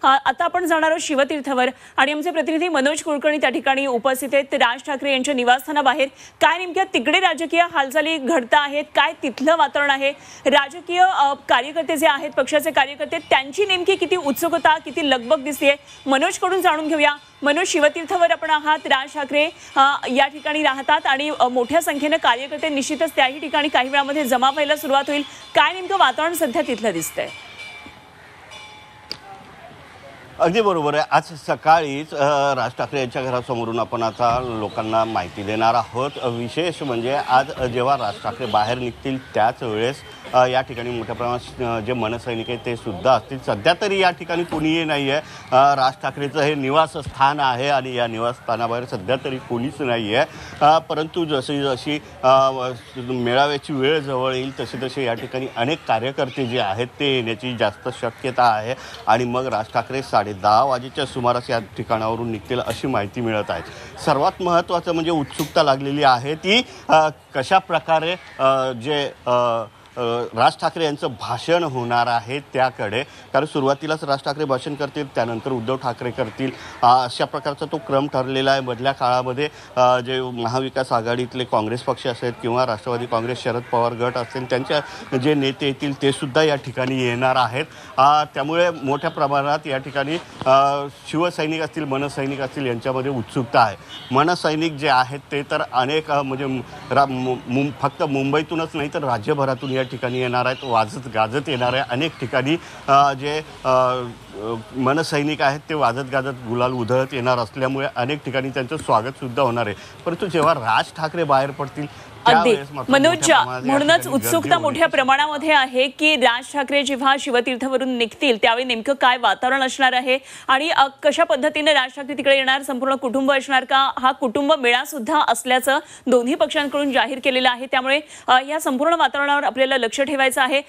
आता आपण जाणार आहोत शिवतीर्थावर आणि आमचे प्रतिनिधी मनोज कुलकर्णी त्या ठिकाणी उपस्थित आहेत। राज ठाकरे यांच्या निवासस्थानाबाहेर काय नेमक्या तिकडे राजकीय हालचाली घडत आहेत, काय तिथलं वातावरण आहे, राजकीय कार्यकर्ते जे आहेत, पक्षाचे कार्यकर्ते, त्यांची नेमकी किती उत्सुकता, किती लगबग दिसते, मनोज कडून जाणून घेऊया। मनोज, शिवतीर्थावर आपण आहात, राज ठाकरे या ठिकाणी राहतात आणि मोठ्या संख्येने कार्यकर्ते निश्चितच त्याही ठिकाणी काही वेळामध्ये जमा व्हायला सुरुवात होईल। काय नेमकं वातावरण सध्या तिथलं दिसतंय? अगदी बरोबर आहे। आज सकाळीच राज ठाकरे यांच्या घरासमोरून आपण आता लोकांना माहिती देणार आहोत। विशेष म्हणजे आज जेव्हा राज ठाकरे बाहेर निघतील त्याच वेळेस या ठिकाणी मोठ्या प्रमाणात जे मनसैनिक आहेत ते सुद्धा असतील। सध्या तरी या ठिकाणी कोणीही नाही आहे। राज ठाकरेचं हे निवासस्थान आहे आणि या निवासस्थानाबाहेर सध्या तरी कोणीच नाही आहे। परंतु जशी जशी मेळाव्याची वेळ जवळ येईल तसे तसे या ठिकाणी अनेक कार्यकर्ते जे आहेत ते येण्याची जास्त शक्यता आहे आणि मग राज ठाकरे 10:30 वाजेच्या सुमारास या ठिकाणावरून निघतील अशी माहिती मिळत आहे। सर्वात महत्त्वाचं म्हणजे उत्सुकता लागलेली आहे ती कशा प्रकारे जे राज ठाकरे यांचं भाषण होणार आहे त्याकडे। कारण सुरुवातीलाच राज ठाकरे भाषण करतील, त्यानंतर उद्धव ठाकरे करतील, अशा प्रकारचा तो क्रम ठरलेला आहे। मधल्या काळामध्ये जे महाविकास आघाडीतले काँग्रेस पक्ष असेल किंवा राष्ट्रवादी काँग्रेस शरद पवार गट असेल त्यांच्या जे नेते येतील ते सुद्धा या ठिकाणी येणार आहेत। त्यामुळे मोठ्या प्रमाणात या ठिकाणी शिवसैनिक असतील, मनसैनिक असतील यांच्यामध्ये उत्सुकता आहे। मनसैनिक जे आहेत ते तर अनेक म्हणजे फक्त मुंबईतूनच नाही तर राज्यभरातून या ठिकाणी येणार आहेत, वाजत गाजत येणार आहे। अनेक ठिकाणी जे मनसैनिक आहेत ते वाजत गाजत गुलाल उधळत येणार असल्यामुळे अनेक ठिकाणी त्यांचं स्वागत सुद्धा होणार आहे। परंतु जेव्हा राज ठाकरे बाहेर पडतील अगदी मनोज, म्हणूनच उत्सुकता मोठ्या प्रमाणामध्ये आहे की राज ठाकरे जेव्हा शिवतीर्थावरून निघतील त्यावेळी नेमकं काय वातावरण असणार आहे आणि कशा पद्धतीने राज ठाकरे तिकडे येणार, संपूर्ण कुटुंब असणार का, हा कुटुंब मेळा सुद्धा असल्याचं दोन्ही पक्षांकडून जाहीर केलेलं आहे। त्यामुळे या संपूर्ण वातावरणावर आपल्याला लक्ष ठेवायचं आहे।